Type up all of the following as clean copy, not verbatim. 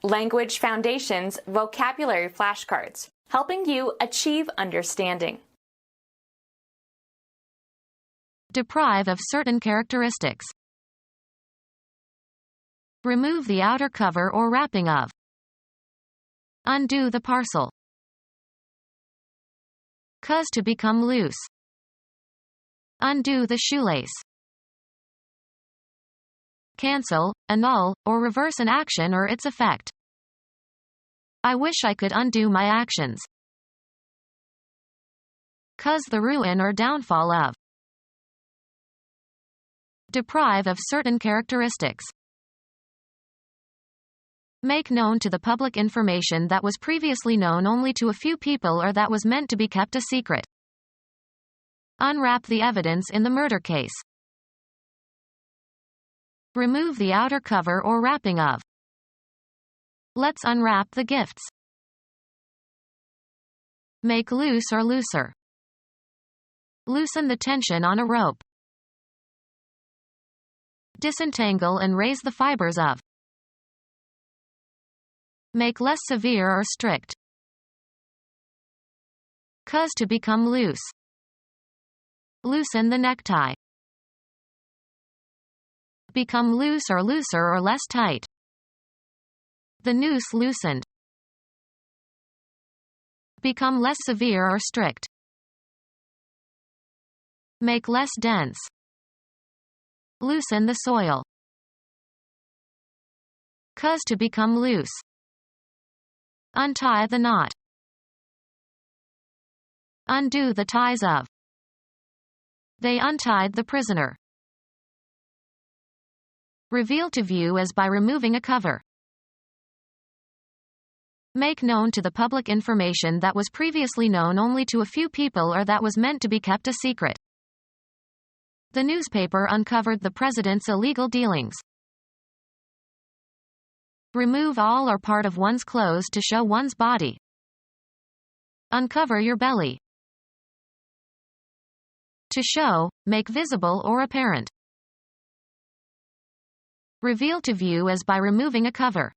Language Foundations Vocabulary Flashcards, helping you achieve understanding. Deprive of certain characteristics. Remove the outer cover or wrapping of. Undo the parcel. Cause to become loose. Undo the shoelace. Cancel, annul, or reverse an action or its effect. I wish I could undo my actions. Cause the ruin or downfall of. Deprive of certain characteristics. Make known to the public information that was previously known only to a few people or that was meant to be kept a secret. Unwrap the evidence in the murder case. Remove the outer cover or wrapping of. Let's unwrap the gifts. Make loose or looser. Loosen the tension on a rope. Disentangle and raise the fibers of. Make less severe or strict. Cause to become loose. Loosen the necktie. Become loose or looser or less tight. The noose loosened. Become less severe or strict. Make less dense. Loosen the soil. Cause to become loose. Untie the knot. Undo the ties of. They untied the prisoner. Reveal to view as by removing a cover. Make known to the public information that was previously known only to a few people or that was meant to be kept a secret. The newspaper uncovered the president's illegal dealings. Remove all or part of one's clothes to show one's body. Uncover your belly. To show, make visible or apparent. Reveal to view as by removing a cover.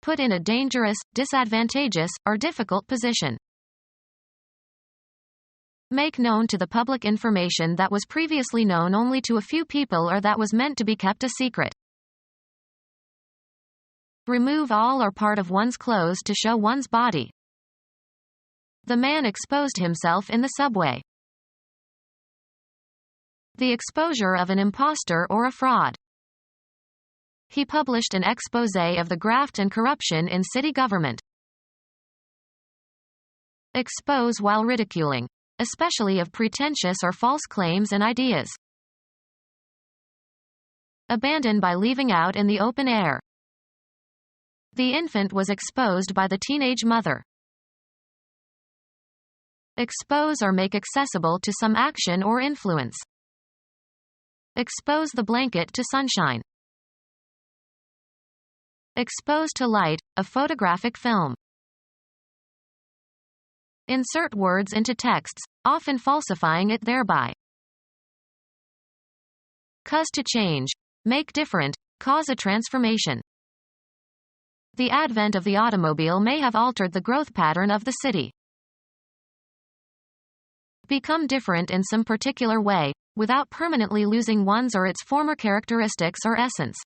Put in a dangerous, disadvantageous, or difficult position. Make known to the public information that was previously known only to a few people or that was meant to be kept a secret. Remove all or part of one's clothes to show one's body. The man exposed himself in the subway. The exposure of an impostor or a fraud. He published an exposé of the graft and corruption in city government. Expose while ridiculing, especially of pretentious or false claims and ideas. Abandon by leaving out in the open air. The infant was exposed by the teenage mother. Expose or make accessible to some action or influence. Expose the blanket to sunshine. Expose to light, a photographic film. Insert words into texts, often falsifying it thereby. Cause to change, make different, cause a transformation. The advent of the automobile may have altered the growth pattern of the city. Become different in some particular way, without permanently losing one's or its former characteristics or essence.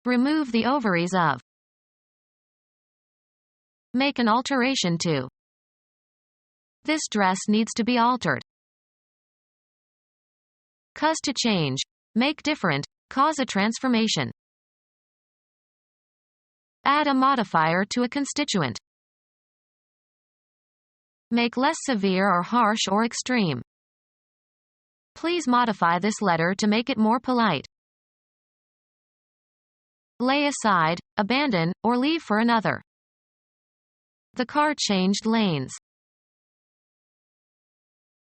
Remove the ovaries of. Make an alteration to. This dress needs to be altered. Cause to change, make different, cause a transformation. Add a modifier to a constituent. Make less severe or harsh or extreme. Please modify this letter to make it more polite. Lay aside, abandon, or leave for another. The car changed lanes.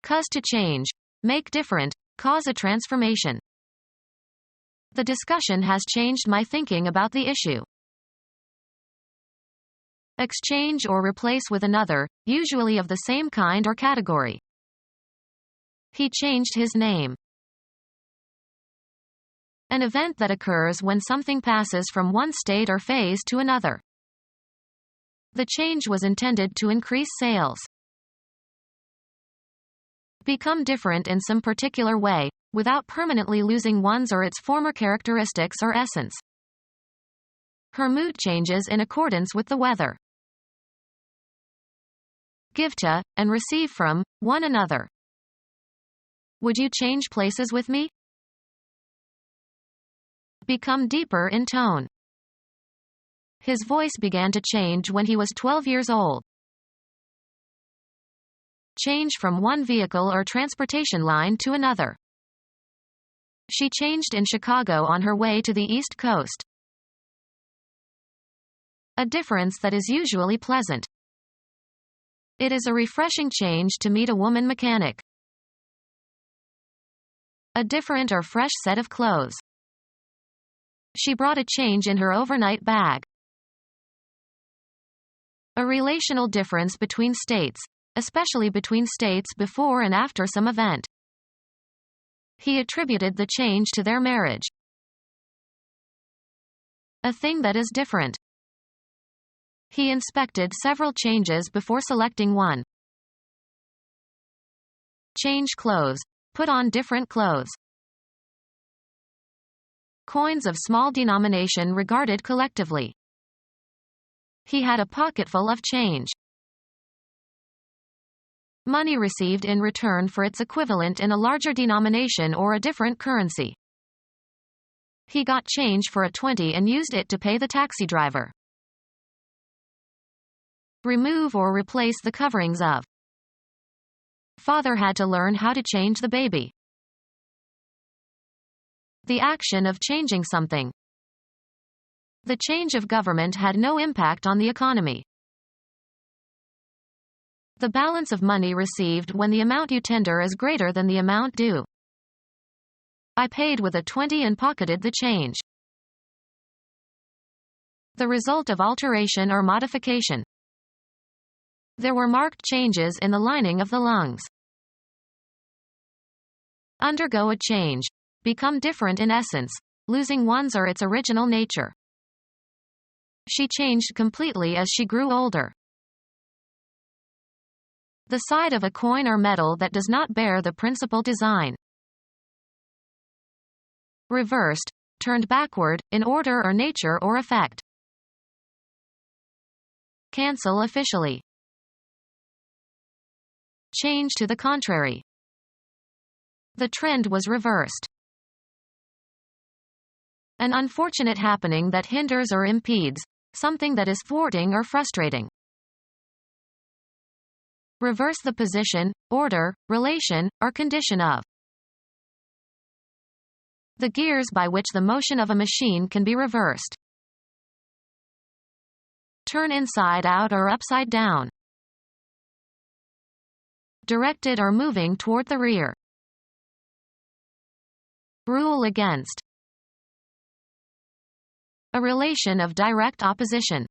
Cause to change, make different, cause a transformation. The discussion has changed my thinking about the issue. Exchange or replace with another, usually of the same kind or category. He changed his name. An event that occurs when something passes from one state or phase to another. The change was intended to increase sales. Become different in some particular way, without permanently losing one's or its former characteristics or essence. Her mood changes in accordance with the weather. Give to, and receive from, one another. Would you change places with me? Become deeper in tone. His voice began to change when he was 12 years old. Change from one vehicle or transportation line to another. She changed in Chicago on her way to the East Coast. A difference that is usually pleasant. It is a refreshing change to meet a woman mechanic. A different or fresh set of clothes. She brought a change in her overnight bag. A relational difference between states, especially between states before and after some event. He attributed the change to their marriage. A thing that is different. He inspected several changes before selecting one. Change clothes. Put on different clothes. Coins of small denomination regarded collectively. He had a pocketful of change. Money received in return for its equivalent in a larger denomination or a different currency. He got change for a 20 and used it to pay the taxi driver. Remove or replace the coverings of. Father had to learn how to change the baby. The action of changing something. The change of government had no impact on the economy. The balance of money received when the amount you tender is greater than the amount due. I paid with a 20 and pocketed the change. The result of alteration or modification. There were marked changes in the lining of the lungs. Undergo a change. Become different in essence, losing one's or its original nature. She changed completely as she grew older. The side of a coin or metal that does not bear the principal design. Reversed, turned backward, in order or nature or effect. Cancel officially. Change to the contrary. The trend was reversed. An unfortunate happening that hinders or impedes, something that is thwarting or frustrating. Reverse the position, order, relation, or condition of. The gears by which the motion of a machine can be reversed. Turn inside out or upside down. Directed or moving toward the rear. Rule against. A relation of direct opposition.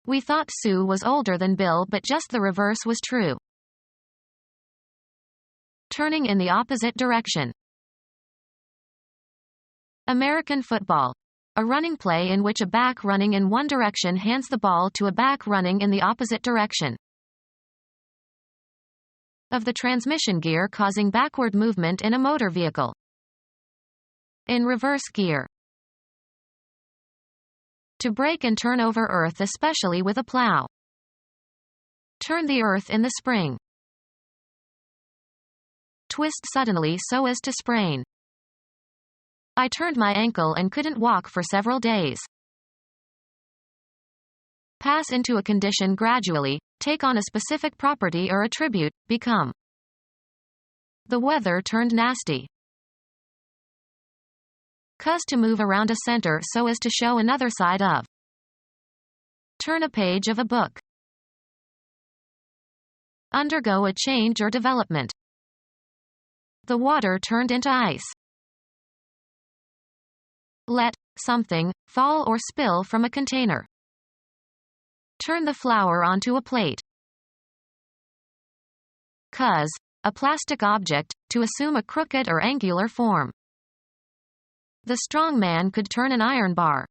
We thought Sue was older than Bill, but just the reverse was true. Turning in the opposite direction. American football. A running play in which a back running in one direction hands the ball to a back running in the opposite direction. Of the transmission gear causing backward movement in a motor vehicle. In reverse gear. To break and turn over earth, especially with a plow. Turn the earth in the spring. Twist suddenly so as to sprain. I turned my ankle and couldn't walk for several days. Pass into a condition gradually, take on a specific property or attribute, become. The weather turned nasty. Cause to move around a center so as to show another side of. Turn a page of a book. Undergo a change or development. The water turned into ice. Let something fall or spill from a container. Turn the flour onto a plate. Cause a plastic object, to assume a crooked or angular form. The strong man could turn an iron bar.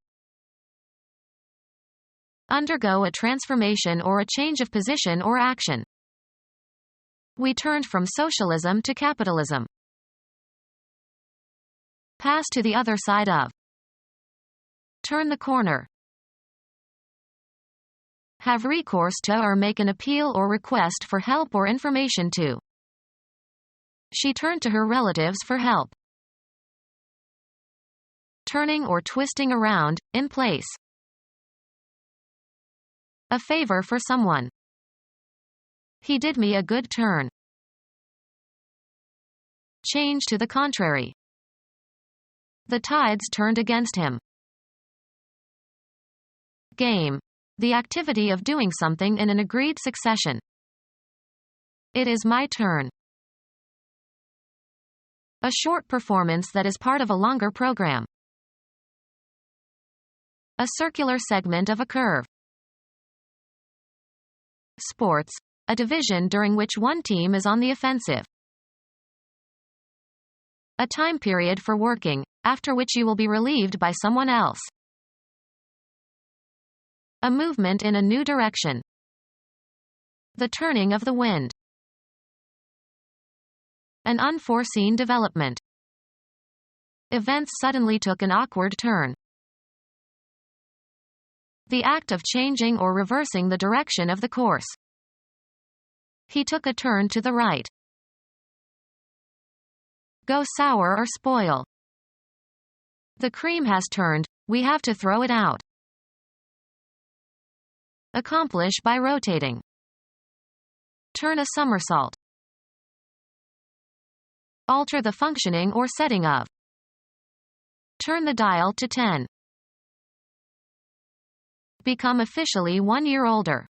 Undergo a transformation or a change of position or action. We turned from socialism to capitalism. Pass to the other side of. Turn the corner. Have recourse to or make an appeal or request for help or information to. She turned to her relatives for help. Turning or twisting around, in place. A favor for someone. He did me a good turn. Change to the contrary. The tides turned against him. Game. The activity of doing something in an agreed succession. It is my turn. A short performance that is part of a longer program. A circular segment of a curve. Sports. A division during which one team is on the offensive. A time period for working, after which you will be relieved by someone else. A movement in a new direction. The turning of the wind. An unforeseen development. Events suddenly took an awkward turn. The act of changing or reversing the direction of the course. He took a turn to the right. Go sour or spoil. The cream has turned, we have to throw it out. Accomplish by rotating. Turn a somersault. Alter the functioning or setting of. Turn the dial to 10. Become officially 1 year older.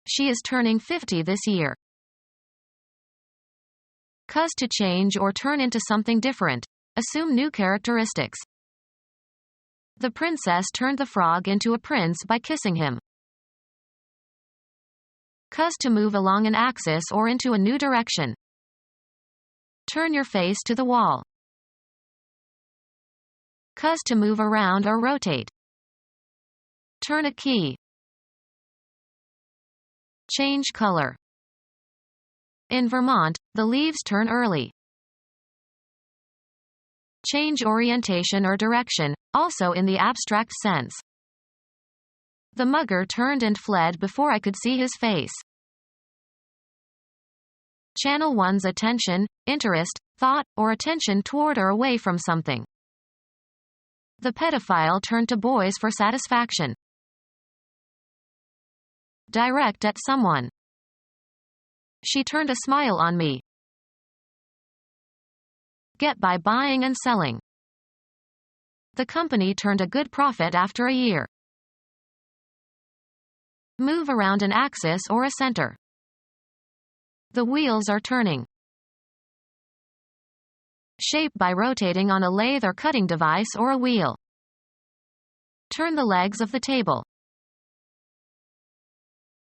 She is turning 50 this year. Cause to change or turn into something different. Assume new characteristics. The princess turned the frog into a prince by kissing him. Cause to move along an axis or into a new direction. Turn your face to the wall. Cause to move around or rotate. Turn a key. Change color. In Vermont, the leaves turn early. Change orientation or direction, also in the abstract sense. The mugger turned and fled before I could see his face. Channel one's attention, interest, thought, or attention toward or away from something. The pedophile turned to boys for satisfaction. Direct at someone. She turned a smile on me. Get by buying and selling. The company turned a good profit after a year. Move around an axis or a center. The wheels are turning. Shape by rotating on a lathe or cutting device or a wheel. Turn the legs of the table.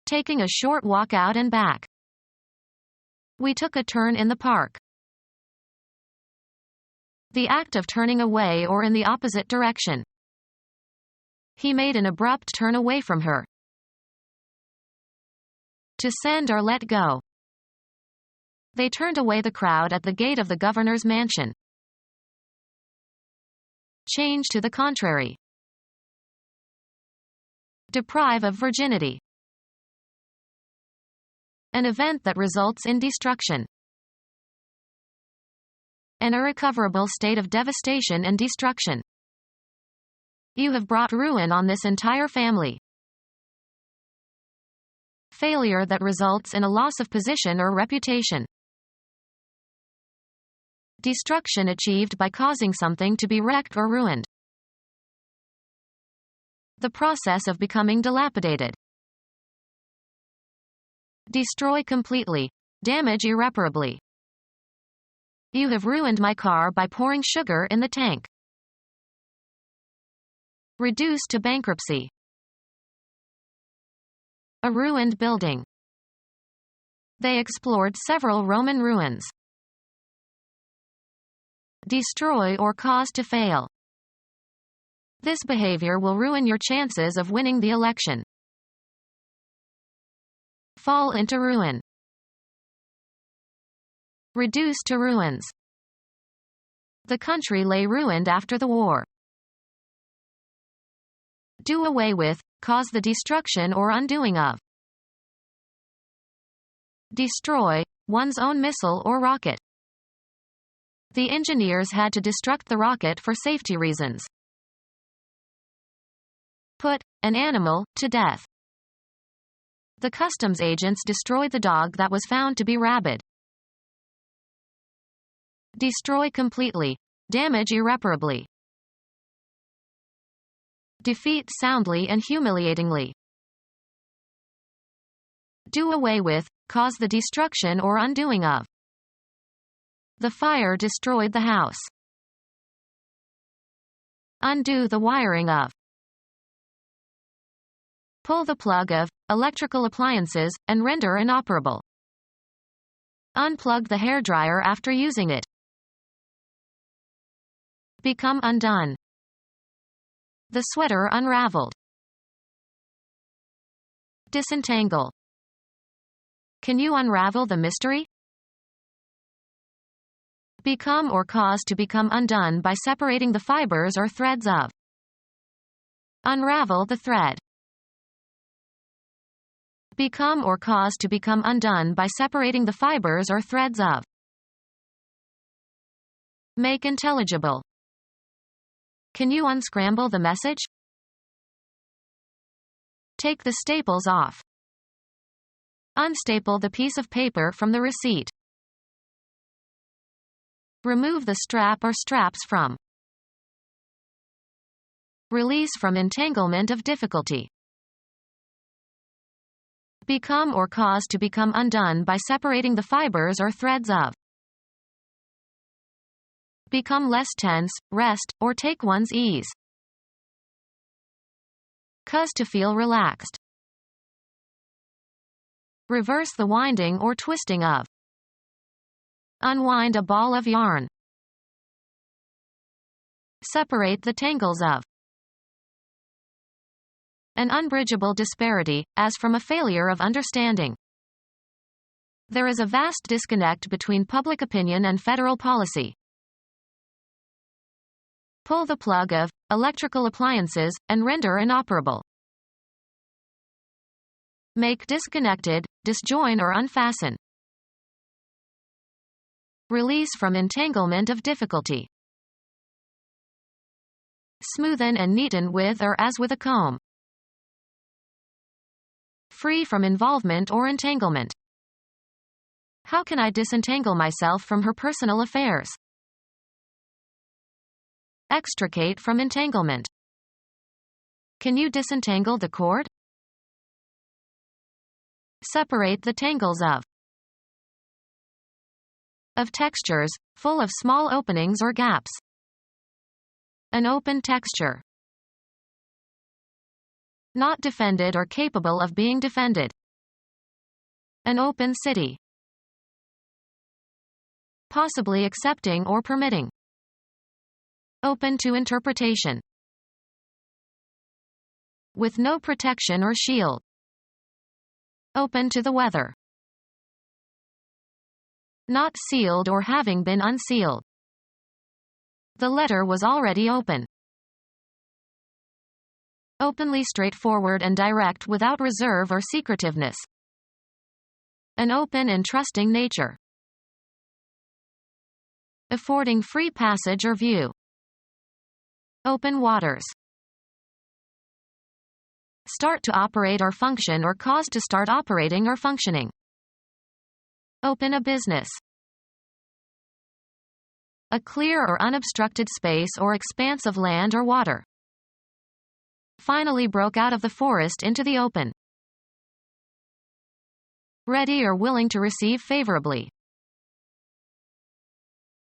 Taking a short walk out and back. We took a turn in the park. The act of turning away or in the opposite direction. He made an abrupt turn away from her. To send or let go. They turned away the crowd at the gate of the governor's mansion. Change to the contrary. Deprive of virginity. An event that results in destruction. An irrecoverable state of devastation and destruction. You have brought ruin on this entire family. Failure that results in a loss of position or reputation. Destruction achieved by causing something to be wrecked or ruined. The process of becoming dilapidated. Destroy completely. Damage irreparably. You have ruined my car by pouring sugar in the tank. Reduce to bankruptcy. A ruined building. They explored several Roman ruins. destroy or cause to fail. This behavior will ruin your chances of winning the election. Fall into ruin. Reduce to ruins. The country lay ruined after the war. Do away with, cause the destruction or undoing of. Destroy, one's own missile or rocket. The engineers had to destruct the rocket for safety reasons. Put an animal to death. The customs agents destroyed the dog that was found to be rabid. Destroy completely. Damage irreparably. Defeat soundly and humiliatingly. Do away with, cause the destruction or undoing of. The fire destroyed the house. Undo the wiring of. Pull the plug of electrical appliances and render inoperable. Unplug the hairdryer after using it. Become undone. The sweater unraveled. Disentangle. Can you unravel the mystery? Become or cause to become undone by separating the fibers or threads of. Unravel the thread. Become or cause to become undone by separating the fibers or threads of. Make intelligible. Can you unscramble the message? Take the staples off. Unstaple the piece of paper from the receipt. Remove the strap or straps from. Release from entanglement of difficulty. Become or cause to become undone by separating the fibers or threads of. Become less tense, rest, or take one's ease. Cause to feel relaxed. Reverse the winding or twisting of. Unwind a ball of yarn. Separate the tangles of. An unbridgeable disparity, as from a failure of understanding. There is a vast disconnect between public opinion and federal policy. Pull the plug of electrical appliances and render inoperable. Make disconnected, disjoin or unfasten. Release from entanglement of difficulty. Smoothen and neaten with or as with a comb. Free from involvement or entanglement. How can I disentangle myself from her personal affairs? Extricate from entanglement. Can you disentangle the cord? Separate the tangles of. Of textures, full of small openings or gaps. An open texture. Not defended or capable of being defended. An open city. Possibly accepting or permitting. Open to interpretation. With no protection or shield. Open to the weather. Not sealed or having been unsealed. The letter was already open. Openly straightforward and direct without reserve or secretiveness. An open and trusting nature. Affording free passage or view. Open waters. Start to operate or function or cause to start operating or functioning. Open a business. A clear or unobstructed space or expanse of land or water. Finally broke out of the forest into the open. Ready or willing to receive favorably.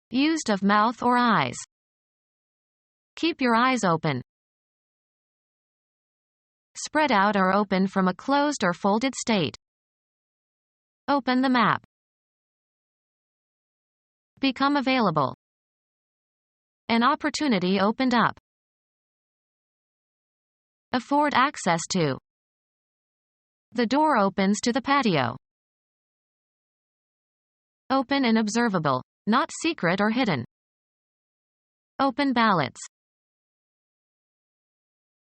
Used of mouth or eyes. Keep your eyes open. Spread out or open from a closed or folded state. Open the map. Become available. An opportunity opened up. Afford access to. The door opens to the patio. Open and observable, not secret or hidden. Open ballots.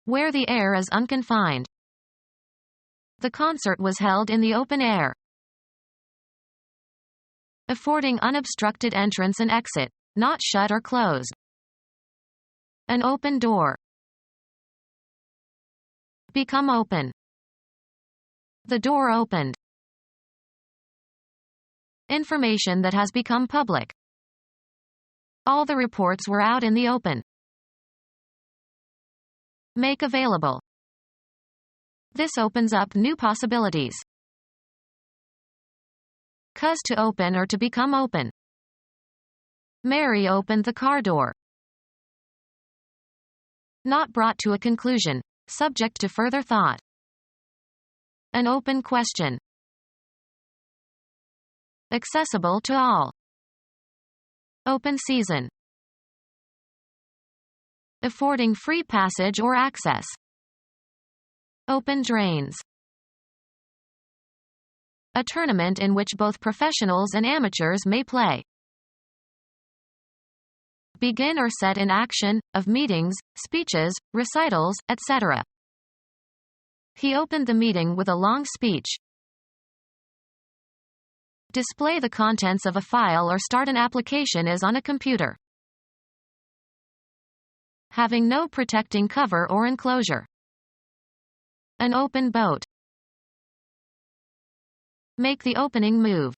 Where the air is unconfined. The concert was held in the open air. Affording unobstructed entrance and exit, not shut or closed. An open door. Become open. The door opened. Information that has become public. All the reports were out in the open. Make available. This opens up new possibilities. Cause to open or to become open. Mary opened the car door. Not brought to a conclusion, subject to further thought. An open question. Accessible to all. Open season. Affording free passage or access. Open drains. A tournament in which both professionals and amateurs may play. Begin or set in action, of meetings, speeches, recitals, etc. He opened the meeting with a long speech. Display the contents of a file or start an application as on a computer. Having no protecting cover or enclosure. An open boat. Make the opening move.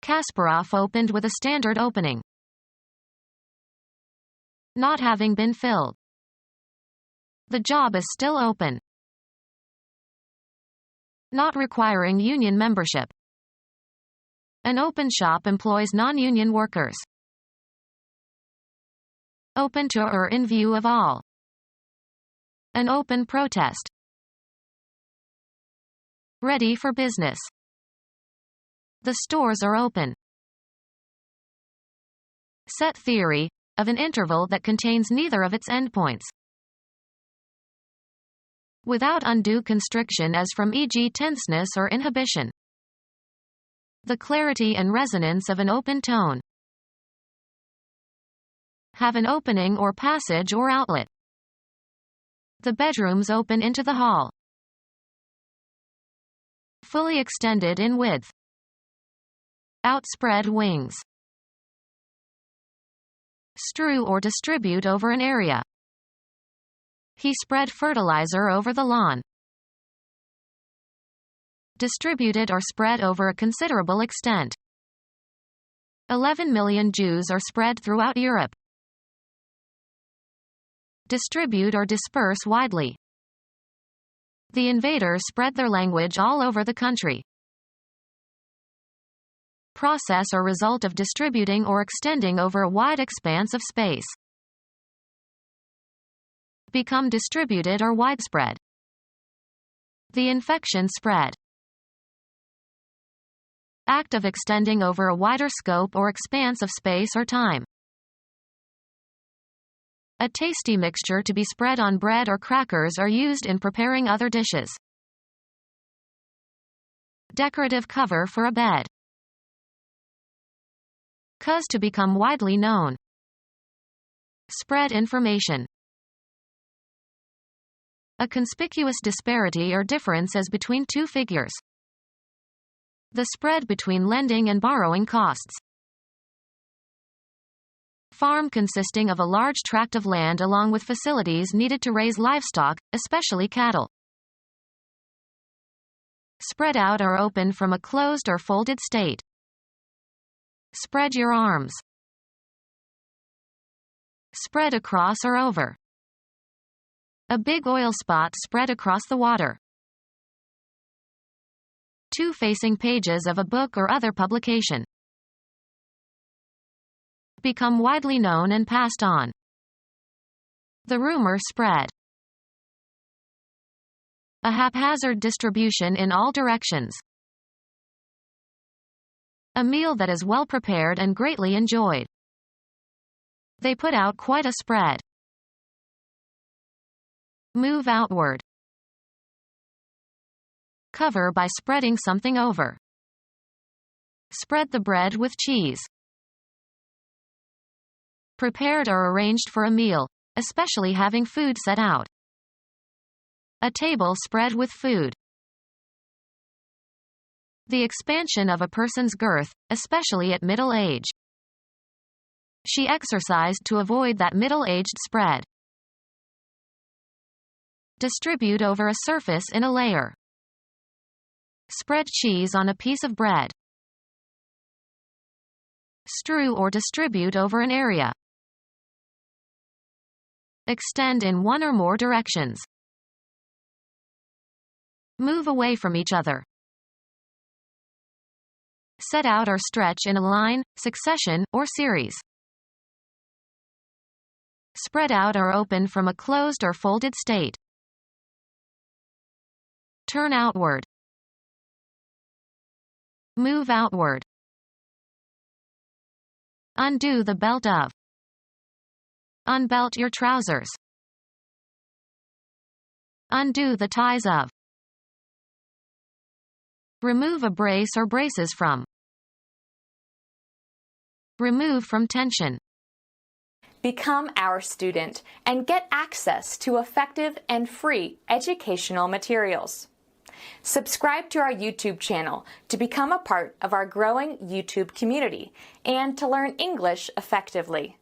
Kasparov opened with a standard opening. Not having been filled. The job is still open. Not requiring union membership. An open shop employs non-union workers. Open to or in view of all. An open protest. Ready for business. The stores are open. Set theory, of an interval that contains neither of its endpoints. Without undue constriction as from e.g. tenseness or inhibition. The clarity and resonance of an open tone. Have an opening or passage or outlet. The bedrooms open into the hall. Fully extended in width. Outspread wings. Strew or distribute over an area. He spread fertilizer over the lawn. Distributed or spread over a considerable extent. 11 million Jews are spread throughout Europe. Distribute or disperse widely. The invaders spread their language all over the country. Process or result of distributing or extending over a wide expanse of space. Become distributed or widespread. The infection spread. Act of extending over a wider scope or expanse of space or time. A tasty mixture to be spread on bread or crackers are used in preparing other dishes. Decorative cover for a bed. Cause to become widely known. Spread information. A conspicuous disparity or difference as between two figures. The spread between lending and borrowing costs. Farm consisting of a large tract of land along with facilities needed to raise livestock, especially cattle. Spread out or open from a closed or folded state. Spread your arms. Spread across or over. A big oil spot spread across the water. Two facing pages of a book or other publication. Become widely known and passed on. The rumor spread. A haphazard distribution in all directions. A meal that is well prepared and greatly enjoyed. They put out quite a spread. Move outward. Cover by spreading something over. Spread the bread with cheese. Prepared or arranged for a meal, especially having food set out. A table spread with food. The expansion of a person's girth, especially at middle age. She exercised to avoid that middle-aged spread. Distribute over a surface in a layer. Spread cheese on a piece of bread. Strew or distribute over an area. Extend in one or more directions. Move away from each other. Set out or stretch in a line, succession, or series. Spread out or open from a closed or folded state. Turn outward. Move outward. Undo the belt of. Unbelt your trousers. Undo the ties of. Remove a brace or braces from. Remove from tension. Become our student and get access to effective and free educational materials. Subscribe to our YouTube channel to become a part of our growing YouTube community and to learn English effectively.